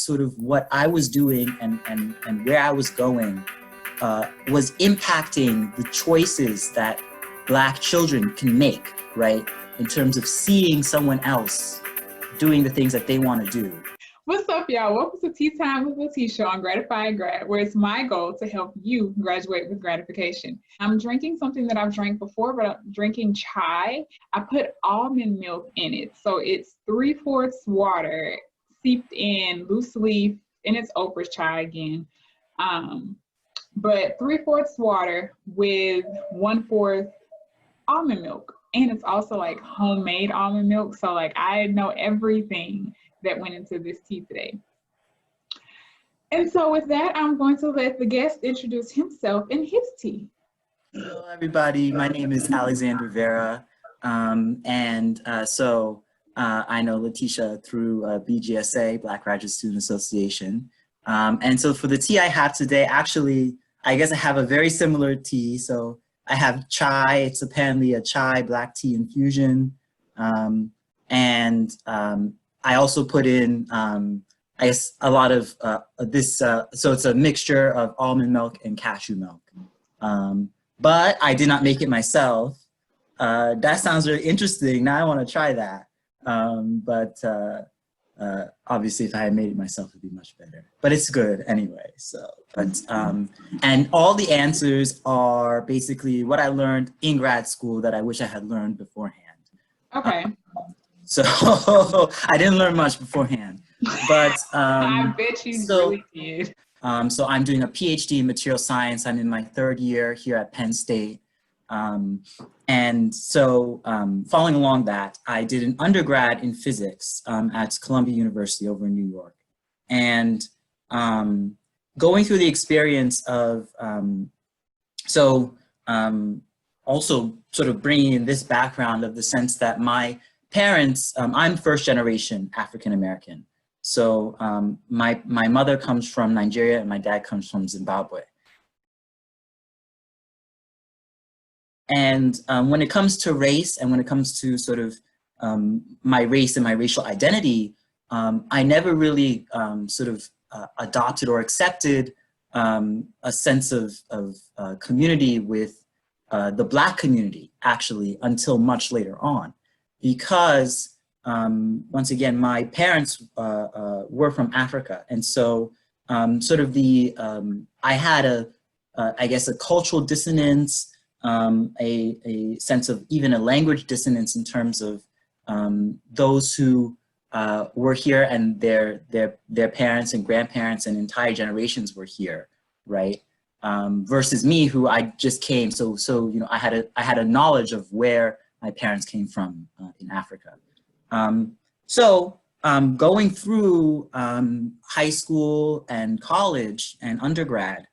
sort of what I was doing and where I was going was impacting the choices that Black children can make, right? In terms of seeing someone else doing the things that they want to do. What's up, y'all? Welcome to Tea Time with Letitia on Gratified Grad, where it's my goal to help you graduate with gratification. I'm drinking something that I've drank before, but I'm drinking chai. I put almond milk in it. So it's 3/4 water, seeped in loose leaf, and it's Oprah's chai again. But 3/4 water with 1/4 almond milk. And it's also like homemade almond milk. So like I know everything that went into this tea today. And so with that, I'm going to let the guest introduce himself and his tea. Hello, everybody. My name is Alexander Vera. I know Letitia through BGSA, Black Graduate Student Association. And so for the tea I have today, actually, I guess I have a very similar tea. So I have chai. It's apparently a chai black tea infusion. I also put in, I guess, a lot of so it's a mixture of almond milk and cashew milk. But I did not make it myself. That sounds really interesting. Now I want to try that. Obviously, if I had made it myself, it'd be much better. But it's good anyway. So, and all the answers are basically what I learned in grad school that I wish I had learned beforehand. Okay. So I didn't learn much beforehand, but I bet you really did. So I'm doing a PhD in material science. I'm in my 3rd year here at Penn State. Following along that, I did an undergrad in physics at Columbia University over in New York. And going through the experience of, also sort of bringing in this background of the sense that my parents, I'm 1st generation African-American. So my mother comes from Nigeria and my dad comes from Zimbabwe. And when it comes to race and when it comes to sort of my race and my racial identity, I never really adopted or accepted a sense of community with the Black community, actually, until much later on. Because, once again, my parents were from Africa. And so I had I guess, a cultural dissonance, a sense of even a language dissonance in terms of those who were here and their parents and grandparents and entire generations were here, right? Versus me, who I just came. So you know, I had a knowledge of where my parents came from in Africa. Going through high school and college and undergrad,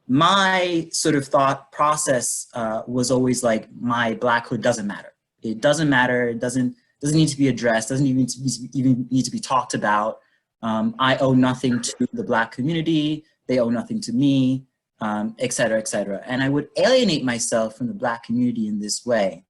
my sort of thought process was always like, my Blackhood doesn't matter. It doesn't matter. It doesn't need to be addressed. Doesn't even need to be talked about. I owe nothing to the Black community. They owe nothing to me, et cetera, et cetera. And I would alienate myself from the Black community in this way.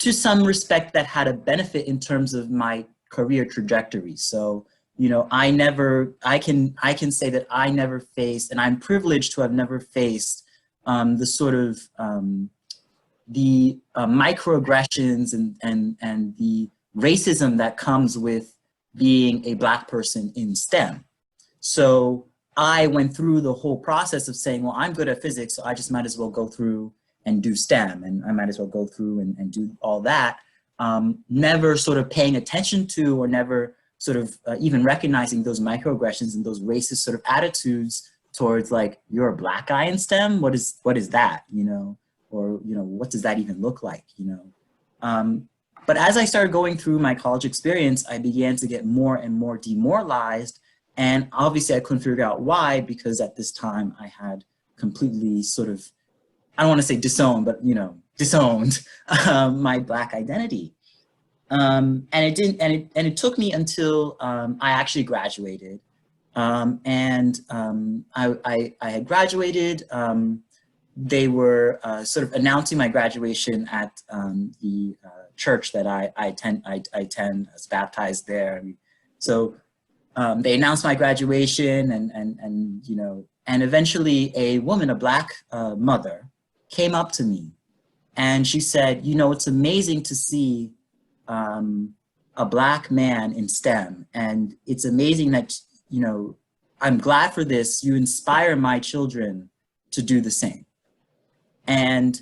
To some respect, that had a benefit in terms of my career trajectory. So, you know, I can say that I never faced, and I'm privileged to have never faced the sort of the microaggressions and the racism that comes with being a Black person in STEM. So I went through the whole process of saying, well, I'm good at physics, so I just might as well go through and do STEM, and I might as well go through and do all that. Never sort of paying attention to, or never sort of even recognizing those microaggressions and those racist sort of attitudes towards, like, you're a Black guy in STEM? What is that, you know? Or, you know, what does that even look like, you know? But as I started going through my college experience, I began to get more and more demoralized. And obviously I couldn't figure out why, because at this time I had completely sort of, I don't want to say disowned, but, you know, disowned my Black identity. And it took me until I actually graduated. I had graduated. They were sort of announcing my graduation at the church that I attend. I was baptized there. So they announced my graduation, and you know, and eventually a woman, a Black mother, came up to me, and she said, you know, it's amazing to see a Black man in STEM, and it's amazing that, you know, I'm glad for this. You inspire my children to do the same. And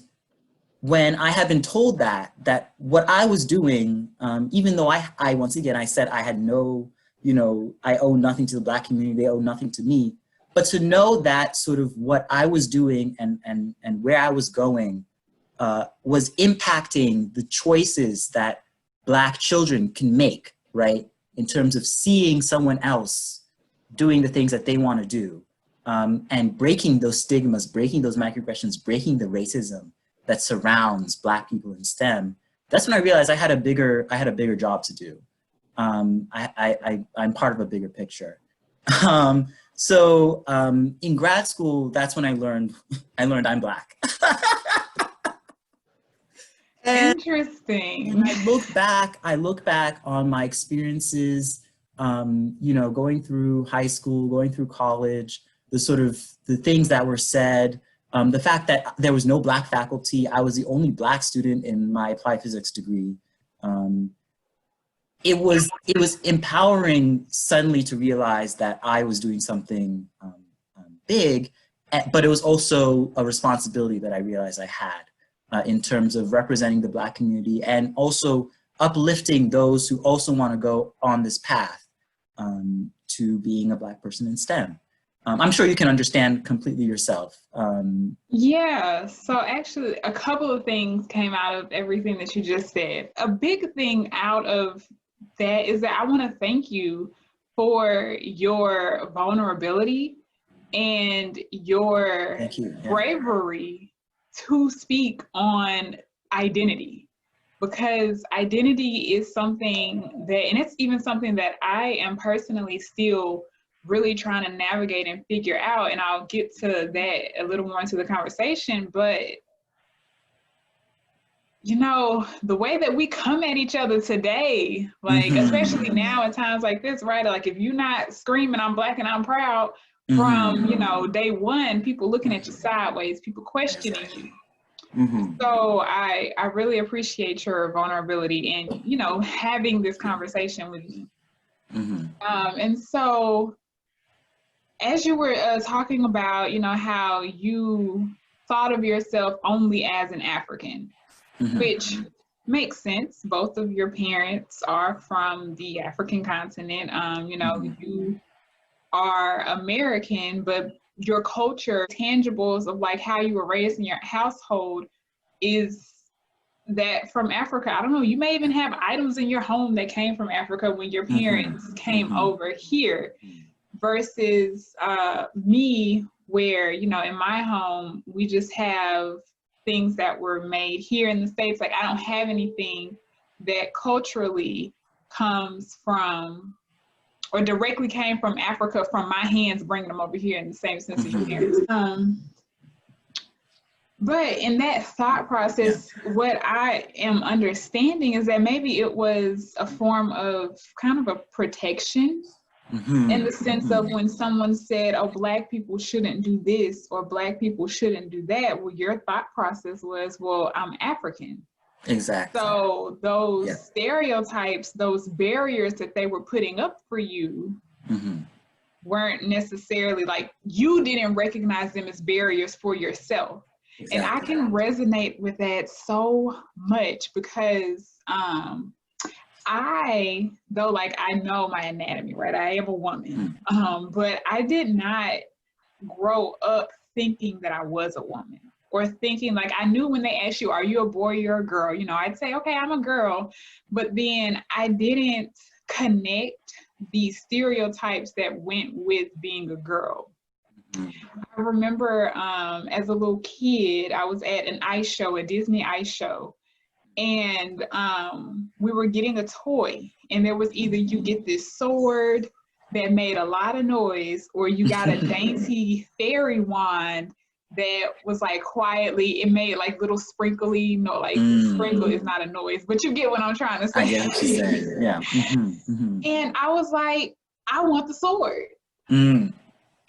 when I had been told that what I was doing, even though I once again, I said I had no, you know, I owe nothing to the Black community, they owe nothing to me, but to know that sort of what I was doing and where I was going was impacting the choices that Black children can make, right? In terms of seeing someone else doing the things that they want to do, and breaking those stigmas, breaking those microaggressions, breaking the racism that surrounds Black people in STEM. That's when I realized I had a bigger job to do. I'm part of a bigger picture. In grad school, that's when I learned I'm Black. Interesting. And I look back on my experiences, you know, going through high school, going through college, the things that were said, the fact that there was no Black faculty. I was the only Black student in my applied physics degree. It was empowering suddenly to realize that I was doing something big, but it was also a responsibility that I realized I had in terms of representing the Black community and also uplifting those who also want to go on this path to being a Black person in STEM. I'm sure you can understand completely yourself. Yeah, so actually a couple of things came out of everything that you just said. A big thing out of that is that I want to thank you for your vulnerability and your bravery to speak on identity, because identity is something that, and it's even something that I am personally still really trying to navigate and figure out, and I'll get to that a little more into the conversation. But you know, the way that we come at each other today, like especially now in times like this, right? Like if you're not screaming, I'm Black and I'm proud from, you know, day one, people looking at you sideways, people questioning you. So I really appreciate your vulnerability and, you know, having this conversation with me. And so as you were talking about, you know, how you thought of yourself only as an African, which makes sense. Both of your parents are from the African continent. You know, you are American, but your culture, tangibles of like how you were raised in your household is that from Africa. I don't know, you may even have items in your home that came from Africa when your parents came over here, versus me, where, you know, in my home, we just have things that were made here in the States. Like I don't have anything that culturally comes from or directly came from Africa from my hands bringing them over here in the same sense as your parents. But in that thought process, what I am understanding is that maybe it was a form of kind of a protection in the sense of when someone said, oh, Black people shouldn't do this or Black people shouldn't do that. Well, your thought process was, well, I'm African. Exactly. So those stereotypes, those barriers that they were putting up for you weren't necessarily like, you didn't recognize them as barriers for yourself. Exactly. And I can resonate with that so much because though like I know my anatomy, right? I am a woman, but I did not grow up thinking that I was a woman or thinking like, I knew when they asked you, are you a boy or you're a girl? You know, I'd say, okay, I'm a girl, but then I didn't connect the stereotypes that went with being a girl. I remember as a little kid, I was at an ice show, a Disney ice show, and we were getting a toy, and there was either you get this sword that made a lot of noise, or you got a dainty fairy wand that was like quietly, it made like little sprinkly, no, like sprinkle is not a noise, but you get what I'm trying to say. I get what you're saying. Yeah. And I was like, I want the sword. Mm.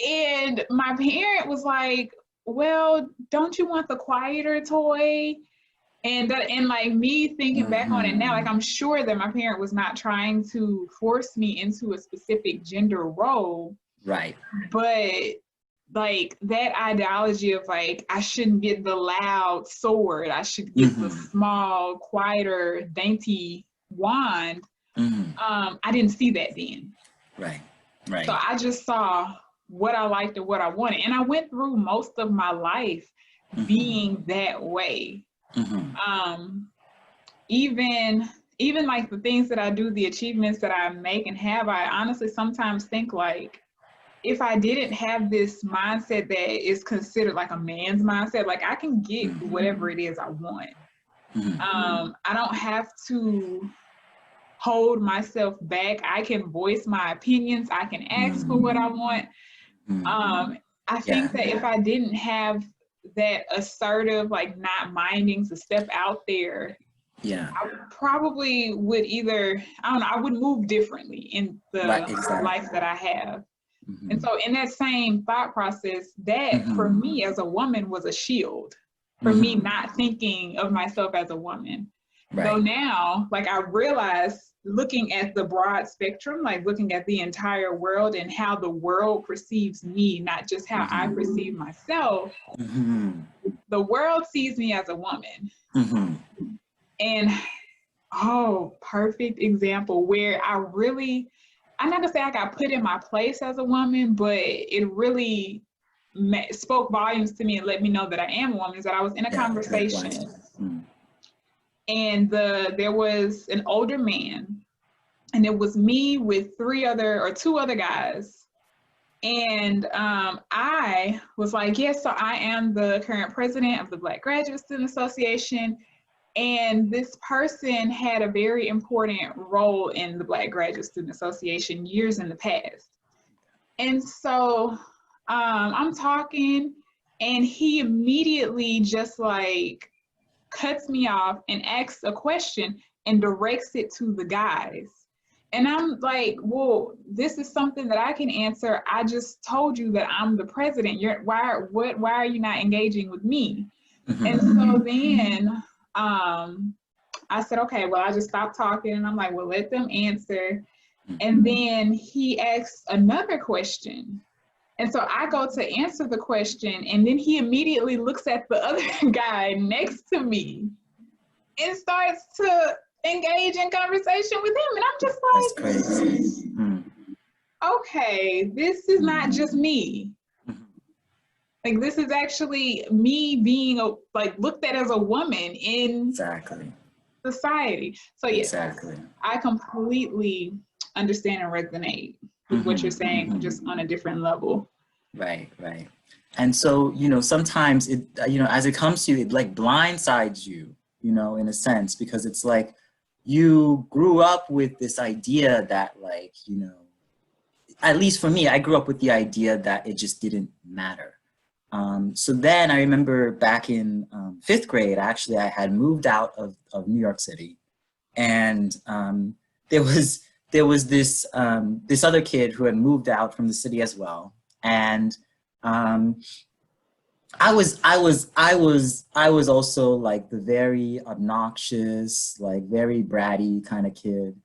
And my parent was like, well, don't you want the quieter toy? And like me thinking back on it now, like I'm sure that my parent was not trying to force me into a specific gender role. Right. But like that ideology of like, I shouldn't get the loud sword, I should get the small, quieter, dainty wand. I didn't see that then. Right. Right. So I just saw what I liked and what I wanted. And I went through most of my life being that way. Even like the things that I do, the achievements that I make and have, I honestly sometimes think like, if I didn't have this mindset that is considered like a man's mindset, like I can get whatever it is I want. I don't have to hold myself back. I can voice my opinions. I can ask for what I want. I think that if I didn't have that assertive, like not minding to step out there, I probably would either, I don't know, I would move differently in the life that I have. And so in that same thought process, that for me as a woman was a shield for me not thinking of myself as a woman. Though now, like I realized looking at the broad spectrum, like looking at the entire world and how the world perceives me, not just how I perceive myself, the world sees me as a woman. And perfect example where I'm not gonna say I got put in my place as a woman, but it really spoke volumes to me and let me know that I am a woman, is that I was in a conversation and there was an older man, and it was me with two other guys. And I was like, yes, so I am the current president of the Black Graduate Student Association. And this person had a very important role in the Black Graduate Student Association years in the past. And so I'm talking, and he immediately just like cuts me off and asks a question and directs it to the guys. And I'm like, well, this is something that I can answer. I just told you that I'm the president. Why are you not engaging with me? And so then I said, okay, well, I just stopped talking, and I'm like, well, let them answer. And then he asks another question. And so I go to answer the question, and then he immediately looks at the other guy next to me and starts to engage in conversation with him. And I'm just like, that's crazy. Okay, this is not just me. Like, this is actually me being looked at as a woman in society. So yeah, I completely understand and resonate with what you're saying, just on a different level. Right. And so, sometimes it, as it comes to you, it like blindsides you, in a sense, because it's like you grew up with this idea that like, at least for me, I grew up with the idea that it just didn't matter. So then I remember back in 5th grade, actually, I had moved out of New York City, and there was this this other kid who had moved out from the city as well, and I was also like the very obnoxious, like very bratty kind of kid.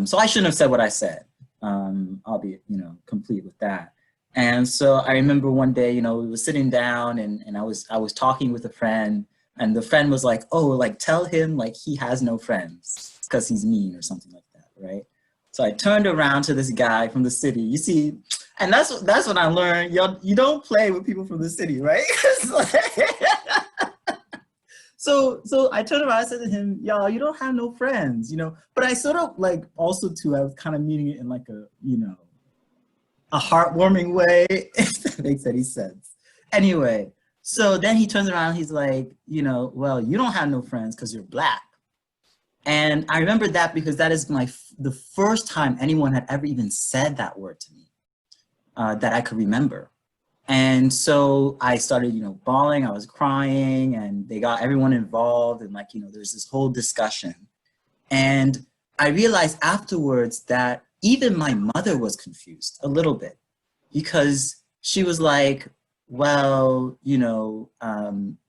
So I shouldn't have said what I said. I'll be complete with that. And so I remember one day, we were sitting down, and I was talking with a friend, and the friend was like, oh, like tell him like he has no friends because he's mean or something like that, right? So I turned around to this guy from the city. You see, and that's when I learned, you don't play with people from the city, right? So I turned around, I said to him, y'all, you don't have no friends, But I sort of like also too, I was kind of meaning it in like a heartwarming way, if that makes any sense. Anyway, so then he turns around, he's like, well, you don't have no friends because you're Black. And I remember that because that is the first time anyone had ever even said that word to me that I could remember. And so I started, bawling, I was crying, and they got everyone involved, and like, there's this whole discussion. And I realized afterwards that even my mother was confused a little bit, because she was like, well, you know,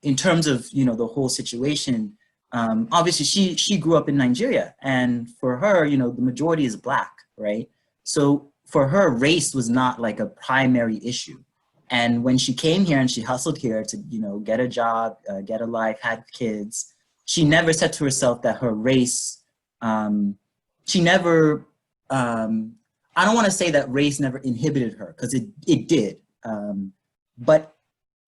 in terms of, you know, the whole situation, obviously she grew up in Nigeria, and for her, you know, the majority is Black, right? So for her, race was not like a primary issue. And when she came here and she hustled here to, you know, get a job, get a life, had kids, she never said to herself that her race, she never, I don't want to say that race never inhibited her, because it did. But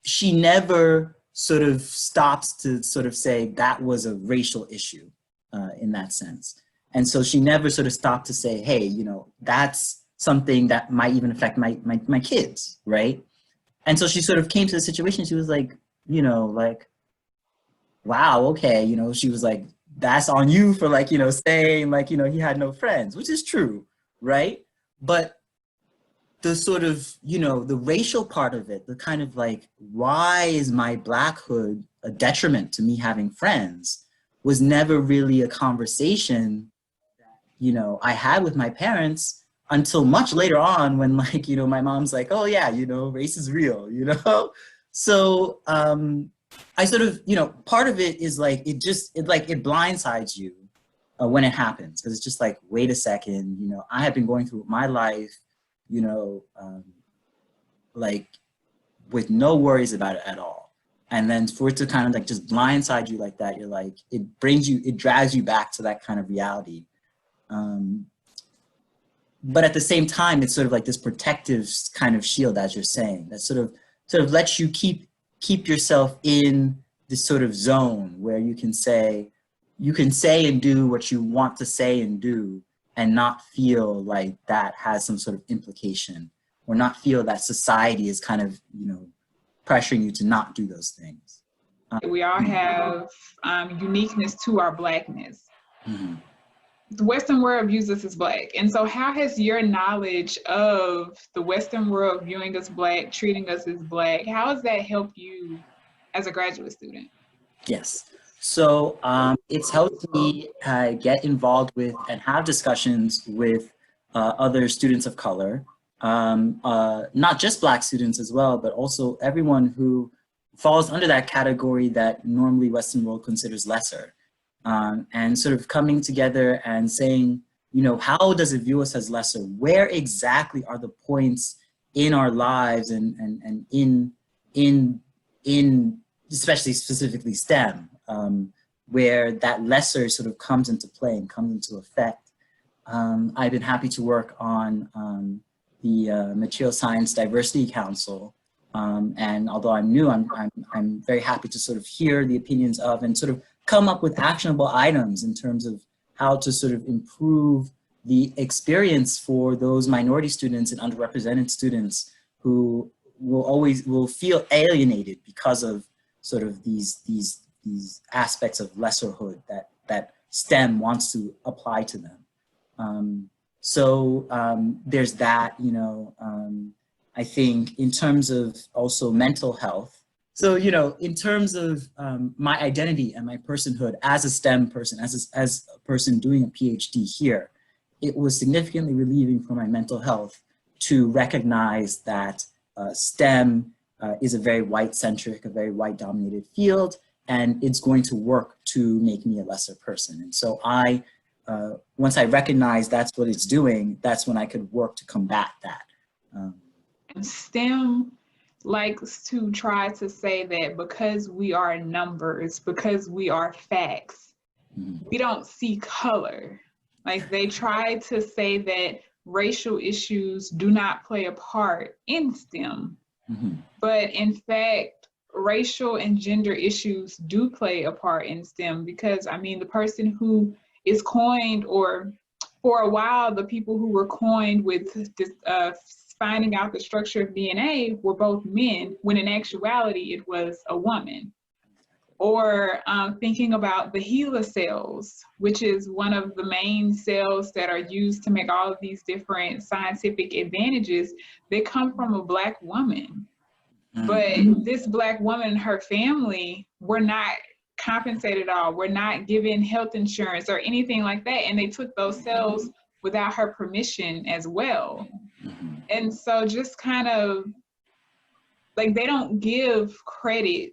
she never sort of stops to sort of say that was a racial issue in that sense. And so she never sort of stopped to say, hey, you know, that's something that might even affect my kids, right? And so she sort of came to the situation, she was like, you know, like, wow, okay, you know, she was like, that's on you for like, you know, saying like, you know, he had no friends, which is true, right? But the sort of, you know, the racial part of it, the kind of like, why is my Blackhood a detriment to me having friends, was never really a conversation that, you know, I had with my parents until much later on, when like, you know, my mom's like, oh yeah, you know, race is real, you know? So I sort of, you know, part of it is like, it blindsides you when it happens, because it's just like, wait a second, you know, I have been going through my life, you know, like with no worries about it at all. And then for it to kind of like just blindside you like that, you're like, it drags you back to that kind of reality. But at the same time, it's sort of like this protective kind of shield, as you're saying, that sort of lets you keep yourself in this sort of zone where you can say and do what you want to say and do, and not feel like that has some sort of implication, or not feel that society is kind of, you know, pressuring you to not do those things. We all have uniqueness to our Blackness. Mm-hmm. The Western world views us as Black. And so how has your knowledge of the Western world viewing us Black, treating us as Black, how has that helped you as a graduate student? Yes. So it's helped me get involved with and have discussions with other students of color, not just Black students as well, but also everyone who falls under that category that normally Western world considers lesser. And sort of coming together and saying, you know, how does it view us as lesser? Where exactly are the points in our lives and in especially specifically STEM, where that lesser sort of comes into play and comes into effect. I've been happy to work on the Material Science Diversity Council, and although I'm new, I'm very happy to sort of hear the opinions of and sort of come up with actionable items in terms of how to sort of improve the experience for those minority students and underrepresented students who will feel alienated because of sort of these aspects of lesserhood that STEM wants to apply to them. There's that, you know, I think in terms of also mental health. So, you know, in terms of my identity and my personhood as a STEM person, as a person doing a PhD here, it was significantly relieving for my mental health to recognize that STEM is a very white-centric, a very white-dominated field, and it's going to work to make me a lesser person. And so once I recognize that's what it's doing, that's when I could work to combat that. STEM likes to try to say that because we are numbers, because we are facts, we don't see color. Like they try to say that racial issues do not play a part in STEM. But in fact, racial and gender issues do play a part in STEM, because I mean, the person who is coined, or for a while, the people who were coined with this, finding out the structure of DNA were both men, when in actuality it was a woman. Or thinking about the HeLa cells, which is one of the main cells that are used to make all of these different scientific advantages, they come from a Black woman. But this Black woman and her family were not compensated at all, were not given health insurance or anything like that. And they took those cells without her permission as well. And so just kind of like, they don't give credit,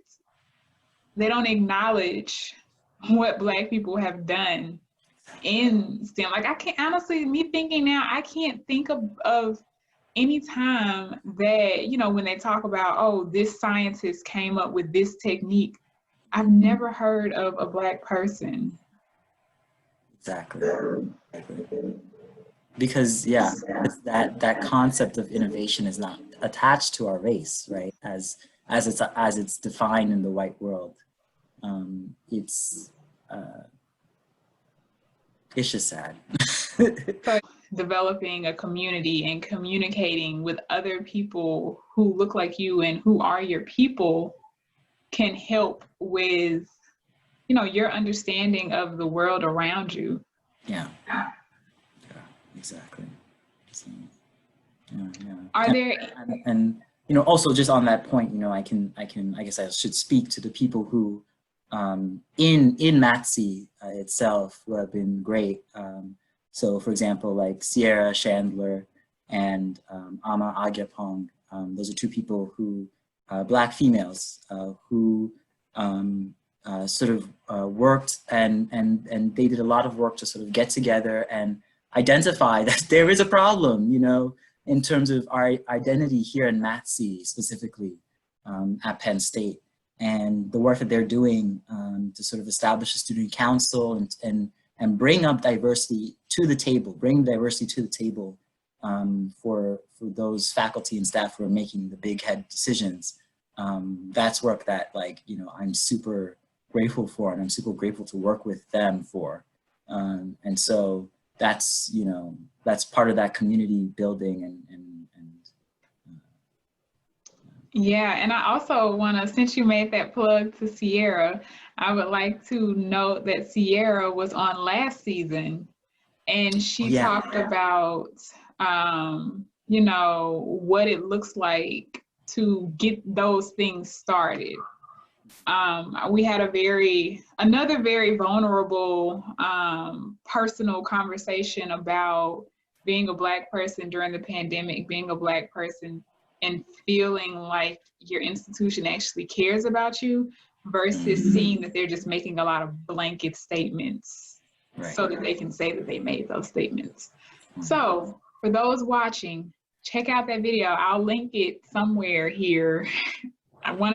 they don't acknowledge what Black people have done in STEM. Like, I can't, honestly, me thinking now, I can't think of any time that, you know, when they talk about, oh, this scientist came up with this technique, I've never heard of a Black person. Exactly. Because yeah, that concept of innovation is not attached to our race, right? As it's defined in the white world. It's just sad. So developing a community and communicating with other people who look like you and who are your people can help with, you know, your understanding of the world around you. Yeah, exactly. So, yeah. Are there and you know, also just on that point, you know, I guess I should speak to the people who in MATC itself who have been great. So for example, like Sierra Chandler and Ama Agyapong, those are two people who, Black females, who sort of worked and they did a lot of work to sort of get together and identify that there is a problem, you know, in terms of our identity here in MATC specifically at Penn State, and the work that they're doing to sort of establish a student council and bring up diversity to the table, bring diversity to the table for those faculty and staff who are making the big head decisions. That's work that, like, you know, I'm super grateful for, and I'm super grateful to work with them for. And so that's, you know, that's part of that community building and yeah, and I also want to, since you made that plug to Sierra, I would like to note that Sierra was on last season, and she talked about, you know, what it looks like to get those things started. We had another very vulnerable, personal conversation about being a Black person during the pandemic, being a Black person and feeling like your institution actually cares about you versus seeing that they're just making a lot of blanket statements so that they can say that they made those statements. So for those watching, check out that video. I'll link it somewhere here. I want